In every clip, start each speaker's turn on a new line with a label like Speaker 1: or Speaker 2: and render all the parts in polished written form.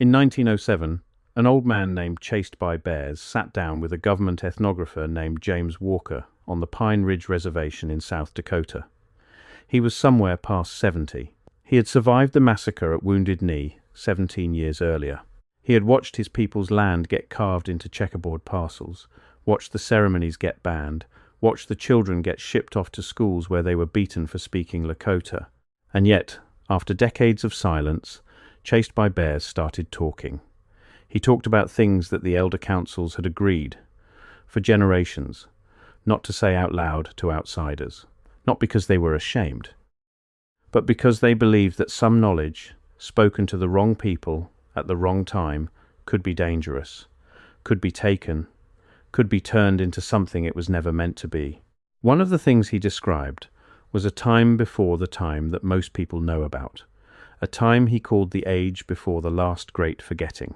Speaker 1: In 1907, an old man named Chased by Bears sat down with a government ethnographer named James Walker on the Pine Ridge Reservation in South Dakota. He was somewhere past 70. He had survived the massacre at Wounded Knee 17 years earlier. He had watched his people's land get carved into checkerboard parcels, watched the ceremonies get banned, watched the children get shipped off to schools where they were beaten for speaking Lakota. And yet, after decades of silence, Chased by Bears started talking. He talked about things that the elder councils had agreed for generations not to say out loud to outsiders, not because they were ashamed, but because they believed that some knowledge, spoken to the wrong people at the wrong time, could be dangerous, could be taken, could be turned into something it was never meant to be. One of the things he described was a time before the time that most people know about, a time he called the age before the last great forgetting,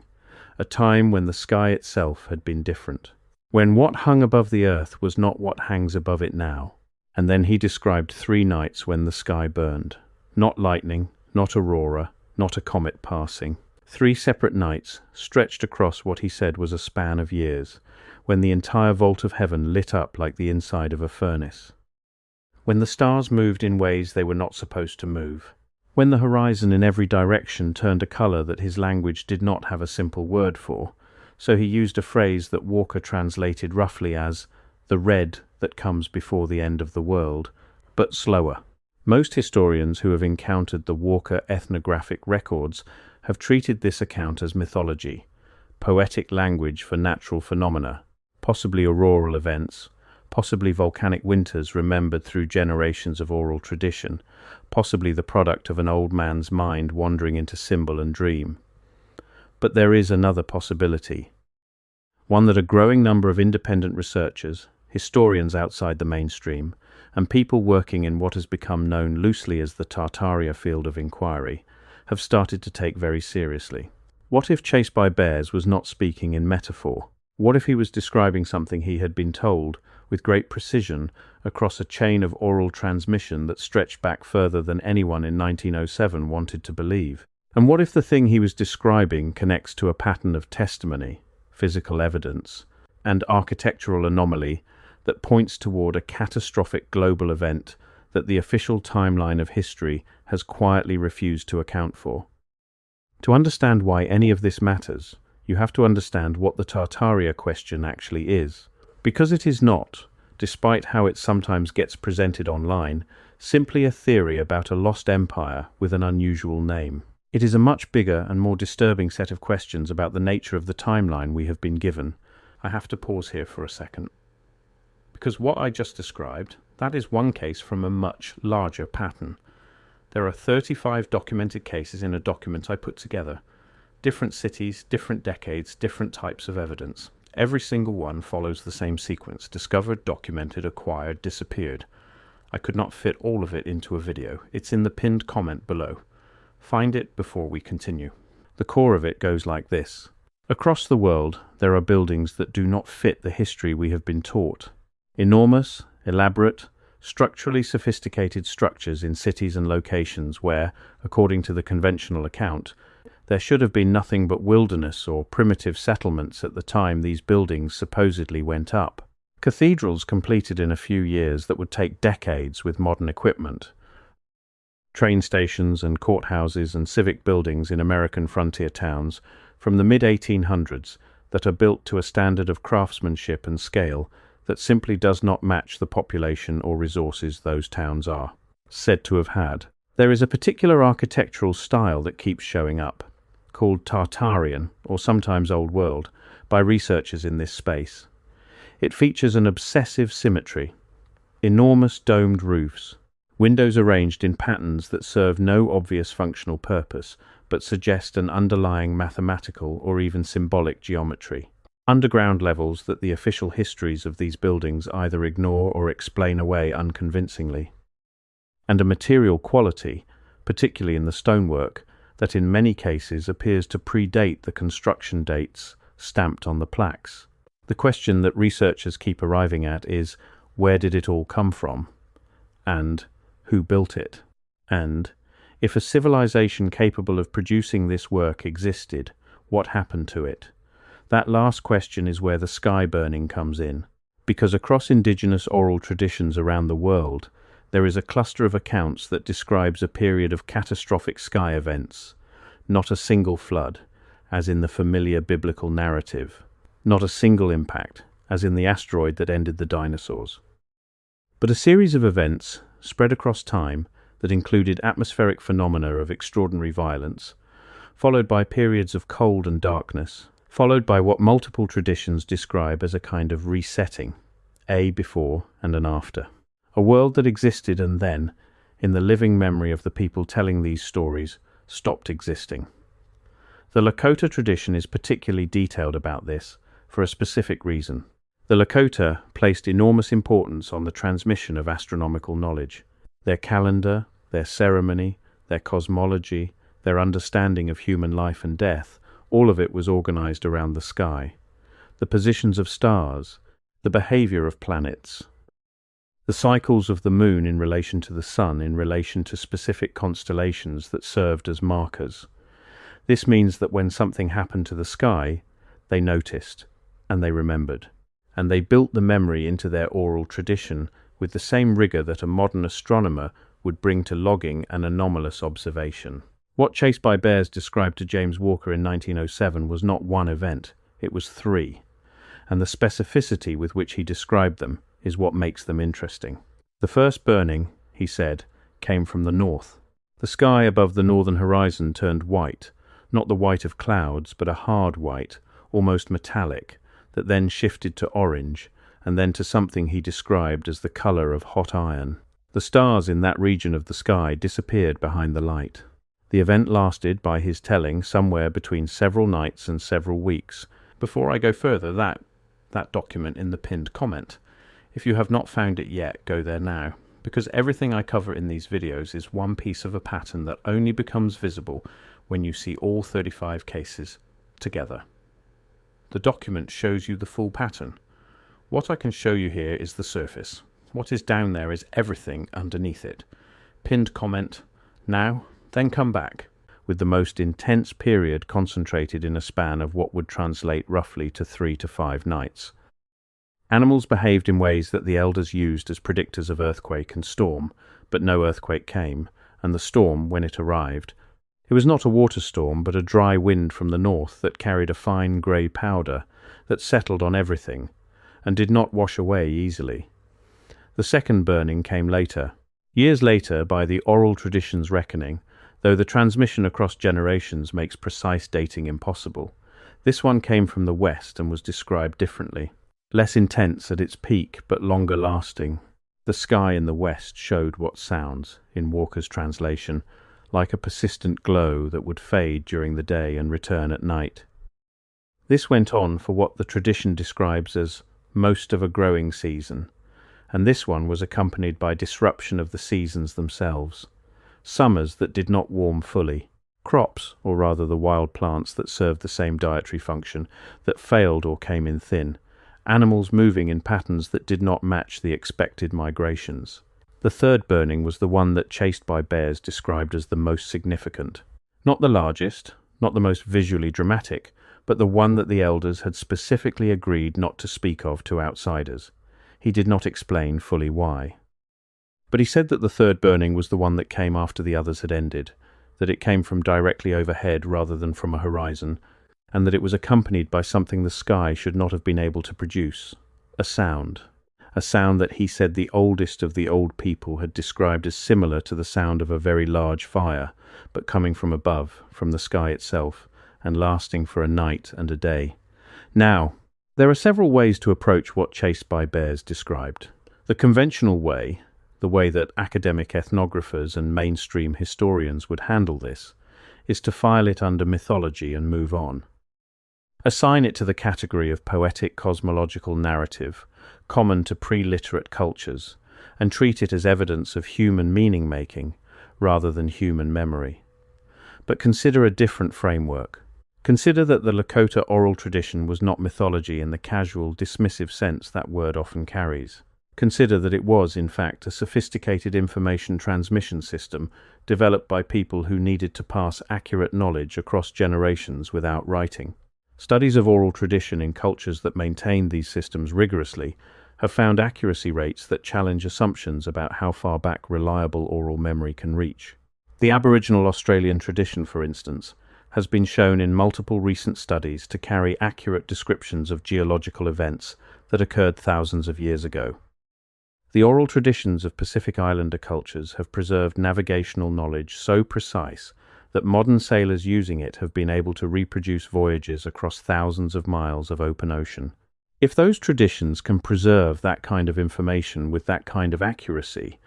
Speaker 1: a time when the sky itself had been different, when what hung above the earth was not what hangs above it now. And then he described 3 nights when the sky burned. Not lightning, not aurora, not a comet passing. 3 separate nights, stretched across what he said was a span of years, when the entire vault of heaven lit up like the inside of a furnace. When the stars moved in ways they were not supposed to move. When the horizon in every direction turned a color that his language did not have a simple word for, so he used a phrase that Walker translated roughly as the red that comes before the end of the world, but slower. Most historians who have encountered the Walker ethnographic records have treated this account as mythology, poetic language for natural phenomena, possibly auroral events, possibly volcanic winters remembered through generations of oral tradition, possibly the product of an old man's mind wandering into symbol and dream. But there is another possibility, one that a growing number of independent researchers, historians outside the mainstream, and people working in what has become known loosely as the Tartaria field of inquiry, have started to take very seriously. What if Chased by Bears was not speaking in metaphor? What if he was describing something he had been told, with great precision, across a chain of oral transmission that stretched back further than anyone in 1907 wanted to believe? And what if the thing he was describing connects to a pattern of testimony, physical evidence, and architectural anomaly that points toward a catastrophic global event that the official timeline of history has quietly refused to account for? To understand why any of this matters, you have to understand what the Tartaria question actually is. Because it is not, despite how it sometimes gets presented online, simply a theory about a lost empire with an unusual name. It is a much bigger and more disturbing set of questions about the nature of the timeline we have been given. I have to pause here for a second. Because what I just described, that is one case from a much larger pattern. There are 35 documented cases in a document I put together. Different cities, different decades, different types of evidence. Every single one follows the same sequence: discovered, documented, acquired, disappeared. I could not fit all of it into a video. It's in the pinned comment below. Find it before we continue. The core of it goes like this. Across the world, there are buildings that do not fit the history we have been taught. Enormous, elaborate, structurally sophisticated structures in cities and locations where, according to the conventional account, there should have been nothing but wilderness or primitive settlements at the time these buildings supposedly went up. Cathedrals completed in a few years that would take decades with modern equipment. Train stations and courthouses and civic buildings in American frontier towns from the mid-1800s that are built to a standard of craftsmanship and scale that simply does not match the population or resources those towns are said to have had. There is a particular architectural style that keeps showing up, called Tartarian, or sometimes Old World, by researchers in this space. It features an obsessive symmetry, enormous domed roofs, windows arranged in patterns that serve no obvious functional purpose, but suggest an underlying mathematical or even symbolic geometry. Underground levels that the official histories of these buildings either ignore or explain away unconvincingly. And a material quality, particularly in the stonework, that in many cases appears to predate the construction dates stamped on the plaques. The question that researchers keep arriving at is, where did it all come from? And who built it? And if a civilization capable of producing this work existed, What happened to it? That last question is where the sky burning comes in, because across indigenous oral traditions around the world, there is a cluster of accounts that describes a period of catastrophic sky events, not a single flood, as in the familiar biblical narrative, not a single impact, as in the asteroid that ended the dinosaurs, but a series of events spread across time that included atmospheric phenomena of extraordinary violence, followed by periods of cold and darkness, followed by what multiple traditions describe as a kind of resetting, a before and an after. A world that existed and then, in the living memory of the people telling these stories, stopped existing. The Lakota tradition is particularly detailed about this for a specific reason. The Lakota placed enormous importance on the transmission of astronomical knowledge. Their calendar, their ceremony, their cosmology, their understanding of human life and death, all of it was organized around the sky. The positions of stars, the behavior of planets, the cycles of the moon in relation to the sun in relation to specific constellations that served as markers. This means that when something happened to the sky, they noticed, and they remembered, and they built the memory into their oral tradition with the same rigor that a modern astronomer would bring to logging an anomalous observation. What Chased by Bears described to James Walker in 1907 was not one event, it was three, and the specificity with which he described them is what makes them interesting. The first burning, he said, came from the north. The sky above the northern horizon turned white, not the white of clouds, but a hard white, almost metallic, that then shifted to orange, and then to something he described as the color of hot iron. The stars in that region of the sky disappeared behind the light. The event lasted, by his telling, somewhere between several nights and several weeks. Before I go further, that document in the pinned comment. If you have not found it yet, go there now, because everything I cover in these videos is one piece of a pattern that only becomes visible when you see all 35 cases together. The document shows you the full pattern. What I can show you here is the surface. What is down there is everything underneath it. Pinned comment, now, then come back, with the most intense period concentrated in a span of what would translate roughly to 3 to 5 nights. Animals behaved in ways that the elders used as predictors of earthquake and storm, but no earthquake came, and the storm, when it arrived, it was not a water storm, but a dry wind from the north that carried a fine grey powder that settled on everything, and did not wash away easily. The second burning came later. Years later, by the oral tradition's reckoning, though the transmission across generations makes precise dating impossible, this one came from the west and was described differently. Less intense at its peak, but longer lasting. The sky in the west showed what sounds, in Walker's translation, like a persistent glow that would fade during the day and return at night. This went on for what the tradition describes as most of a growing season, and this one was accompanied by disruption of the seasons themselves. Summers that did not warm fully, crops, or rather the wild plants that served the same dietary function, that failed or came in thin, animals moving in patterns that did not match the expected migrations. The third burning was the one that Chased by Bears described as the most significant. Not the largest, not the most visually dramatic, but the one that the elders had specifically agreed not to speak of to outsiders. He did not explain fully why. But he said that the third burning was the one that came after the others had ended, that it came from directly overhead rather than from a horizon, and that it was accompanied by something the sky should not have been able to produce, a sound that he said the oldest of the old people had described as similar to the sound of a very large fire, but coming from above, from the sky itself, and lasting for a night and a day. Now, there are several ways to approach what Chased by Bears described. The conventional way, the way that academic ethnographers and mainstream historians would handle this, is to file it under mythology and move on. Assign it to the category of poetic cosmological narrative, common to pre-literate cultures, and treat it as evidence of human meaning-making rather than human memory. But consider a different framework. Consider that the Lakota oral tradition was not mythology in the casual, dismissive sense that word often carries. Consider that it was, in fact, a sophisticated information transmission system developed by people who needed to pass accurate knowledge across generations without writing. Studies of oral tradition in cultures that maintain these systems rigorously have found accuracy rates that challenge assumptions about how far back reliable oral memory can reach. The Aboriginal Australian tradition, for instance, has been shown in multiple recent studies to carry accurate descriptions of geological events that occurred thousands of years ago. The oral traditions of Pacific Islander cultures have preserved navigational knowledge so precise that modern sailors using it have been able to reproduce voyages across thousands of miles of open ocean. If those traditions can preserve that kind of information with that kind of accuracy,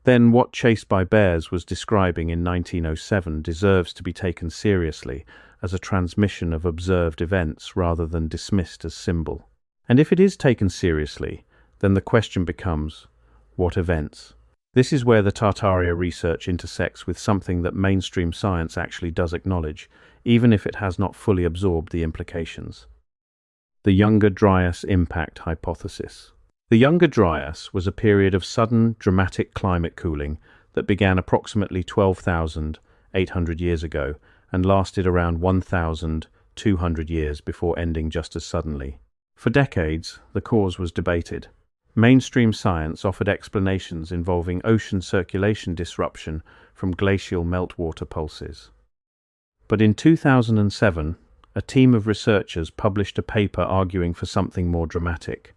Speaker 1: then what Chased by Bears was describing in 1907 deserves to be taken seriously as a transmission of observed events rather than dismissed as symbol. And if it is taken seriously, then the question becomes, what events? This is where the Tartaria research intersects with something that mainstream science actually does acknowledge, even if it has not fully absorbed the implications. The Younger Dryas Impact Hypothesis. The Younger Dryas was a period of sudden, dramatic climate cooling that began approximately 12,800 years ago and lasted around 1,200 years before ending just as suddenly. For decades, the cause was debated. Mainstream science offered explanations involving ocean circulation disruption from glacial meltwater pulses. But in 2007, a team of researchers published a paper arguing for something more dramatic,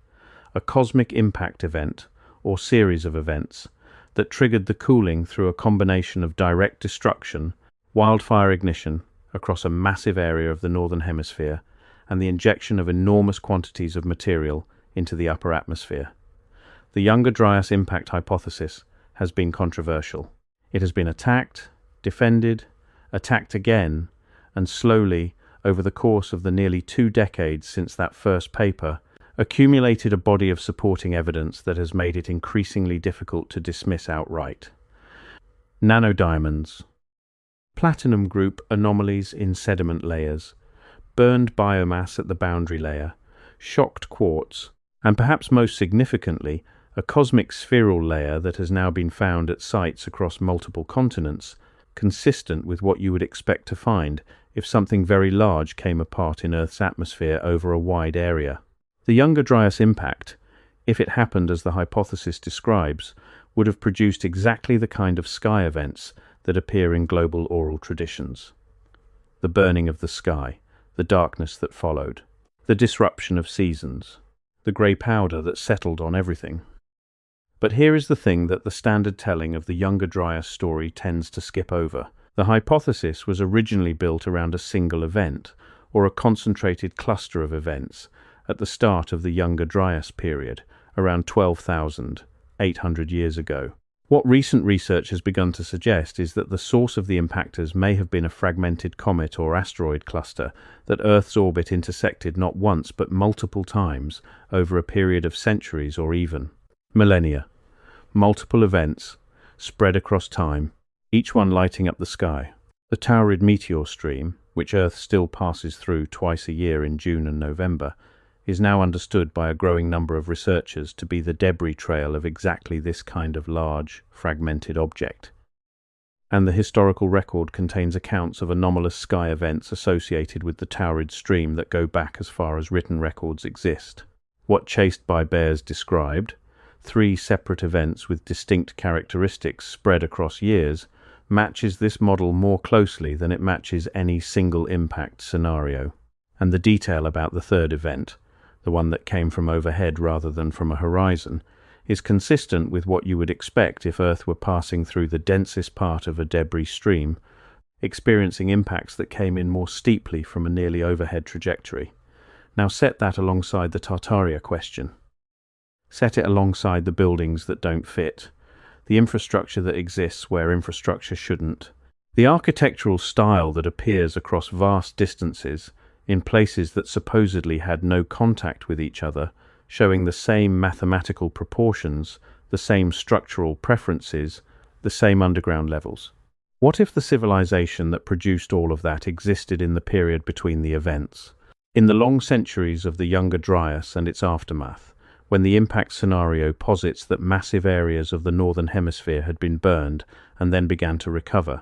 Speaker 1: a cosmic impact event, or series of events, that triggered the cooling through a combination of direct destruction, wildfire ignition across a massive area of the northern hemisphere, and the injection of enormous quantities of material into the upper atmosphere. The Younger Dryas Impact Hypothesis has been controversial. It has been attacked, defended, attacked again, and slowly, over the course of the nearly 2 decades since that first paper, accumulated a body of supporting evidence that has made it increasingly difficult to dismiss outright. Nanodiamonds. Platinum group anomalies in sediment layers, burned biomass at the boundary layer, shocked quartz, and perhaps most significantly, a cosmic spheral layer that has now been found at sites across multiple continents, consistent with what you would expect to find if something very large came apart in Earth's atmosphere over a wide area. The Younger Dryas impact, if it happened as the hypothesis describes, would have produced exactly the kind of sky events that appear in global oral traditions. The burning of the sky, the darkness that followed, the disruption of seasons, the grey powder that settled on everything. But here is the thing that the standard telling of the Younger Dryas story tends to skip over. The hypothesis was originally built around a single event, or a concentrated cluster of events, at the start of the Younger Dryas period, around 12,800 years ago. What recent research has begun to suggest is that the source of the impactors may have been a fragmented comet or asteroid cluster that Earth's orbit intersected not once but multiple times over a period of centuries or even millennia. Multiple events, spread across time, each one lighting up the sky. The Taurid meteor stream, which Earth still passes through twice a year in June and November, is now understood by a growing number of researchers to be the debris trail of exactly this kind of large, fragmented object. And the historical record contains accounts of anomalous sky events associated with the Taurid stream that go back as far as written records exist. What Chased by Bears described, 3 separate events with distinct characteristics spread across years, matches this model more closely than it matches any single impact scenario. And the detail about the third event, the one that came from overhead rather than from a horizon, is consistent with what you would expect if Earth were passing through the densest part of a debris stream, experiencing impacts that came in more steeply from a nearly overhead trajectory. Now set that alongside the Tartaria question. Set it alongside the buildings that don't fit, the infrastructure that exists where infrastructure shouldn't, the architectural style that appears across vast distances in places that supposedly had no contact with each other, showing the same mathematical proportions, the same structural preferences, the same underground levels. What if the civilization that produced all of that existed in the period between the events? In the long centuries of the Younger Dryas and its aftermath, when the impact scenario posits that massive areas of the northern hemisphere had been burned and then began to recover.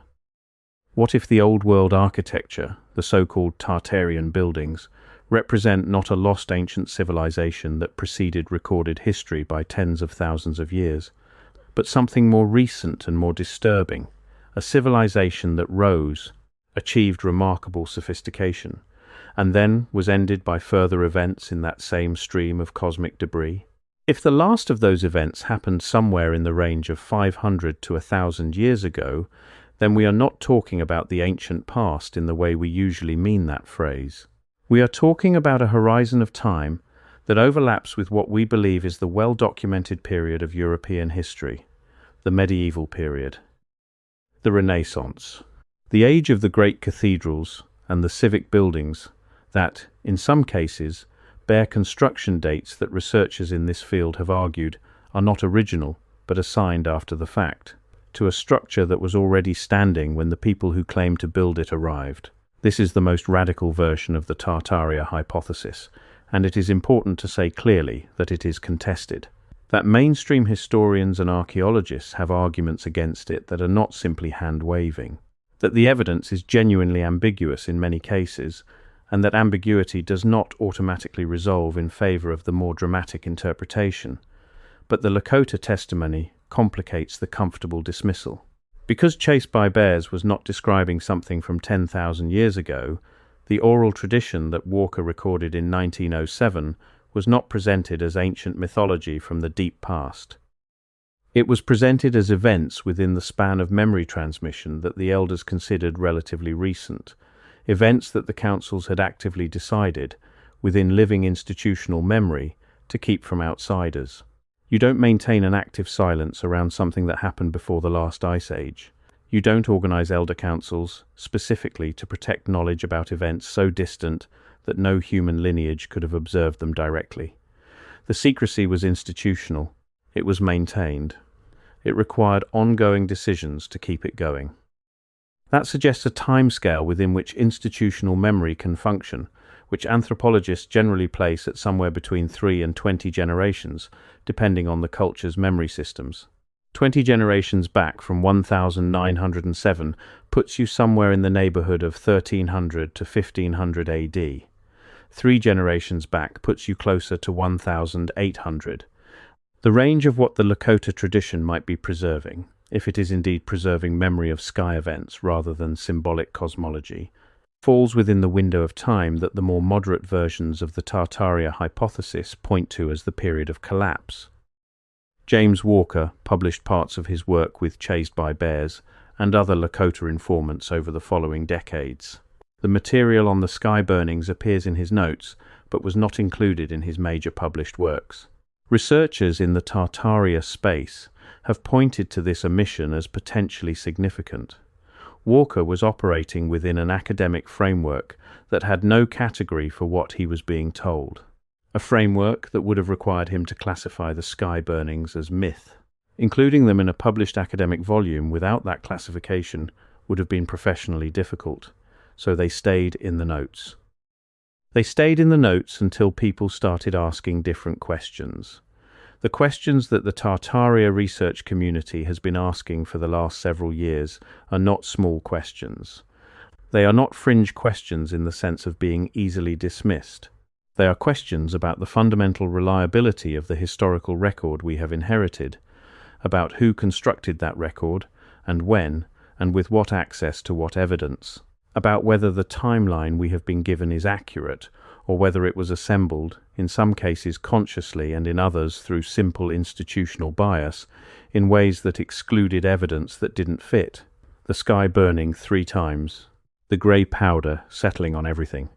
Speaker 1: What if the old world architecture, the so-called Tartarian buildings, represent not a lost ancient civilization that preceded recorded history by tens of thousands of years, but something more recent and more disturbing, a civilization that rose, achieved remarkable sophistication, and then was ended by further events in that same stream of cosmic debris? If the last of those events happened somewhere in the range of 500 to 1,000 years ago, then we are not talking about the ancient past in the way we usually mean that phrase. We are talking about a horizon of time that overlaps with what we believe is the well-documented period of European history, the medieval period, the Renaissance, the age of the great cathedrals and the civic buildings that, in some cases, bear construction dates that researchers in this field have argued are not original but assigned after the fact, to a structure that was already standing when the people who claimed to build it arrived. This is the most radical version of the Tartaria hypothesis, and it is important to say clearly that it is contested. That mainstream historians and archaeologists have arguments against it that are not simply hand-waving, that the evidence is genuinely ambiguous in many cases, and that ambiguity does not automatically resolve in favor of the more dramatic interpretation. But the Lakota testimony complicates the comfortable dismissal. Because Chased by Bears was not describing something from 10,000 years ago, the oral tradition that Walker recorded in 1907 was not presented as ancient mythology from the deep past. It was presented as events within the span of memory transmission that the elders considered relatively recent, events that the councils had actively decided, within living institutional memory, to keep from outsiders. You don't maintain an active silence around something that happened before the last ice age. You don't organize elder councils specifically to protect knowledge about events so distant that no human lineage could have observed them directly. The secrecy was institutional. It was maintained. It required ongoing decisions to keep it going. That suggests a timescale within which institutional memory can function, which anthropologists generally place at somewhere between 3 and 20 generations, depending on the culture's memory systems. 20 generations back from 1907 puts you somewhere in the neighborhood of 1300 to 1500 AD. 3 generations back puts you closer to 1800. The range of what the Lakota tradition might be preserving, if it is indeed preserving memory of sky events rather than symbolic cosmology, falls within the window of time that the more moderate versions of the Tartaria hypothesis point to as the period of collapse. James Walker published parts of his work with Chased by Bears and other Lakota informants over the following decades. The material on the sky burnings appears in his notes, but was not included in his major published works. Researchers in the Tartaria space have pointed to this omission as potentially significant. Walker was operating within an academic framework that had no category for what he was being told, a framework that would have required him to classify the sky burnings as myth. Including them in a published academic volume without that classification would have been professionally difficult, so they stayed in the notes. They stayed in the notes until people started asking different questions. The questions that the Tartaria research community has been asking for the last several years are not small questions. They are not fringe questions in the sense of being easily dismissed. They are questions about the fundamental reliability of the historical record we have inherited, about who constructed that record, and when, and with what access to what evidence, about whether the timeline we have been given is accurate, or whether it was assembled, in some cases consciously and in others through simple institutional bias, in ways that excluded evidence that didn't fit. The sky burning 3 times, the grey powder settling on everything,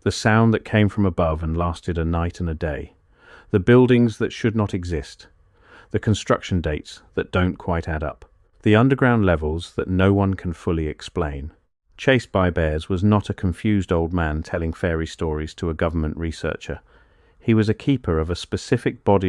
Speaker 1: the sound that came from above and lasted a night and a day, the buildings that should not exist, the construction dates that don't quite add up, the underground levels that no one can fully explain. Chased by Bears was not a confused old man telling fairy stories to a government researcher. He was a keeper of a specific body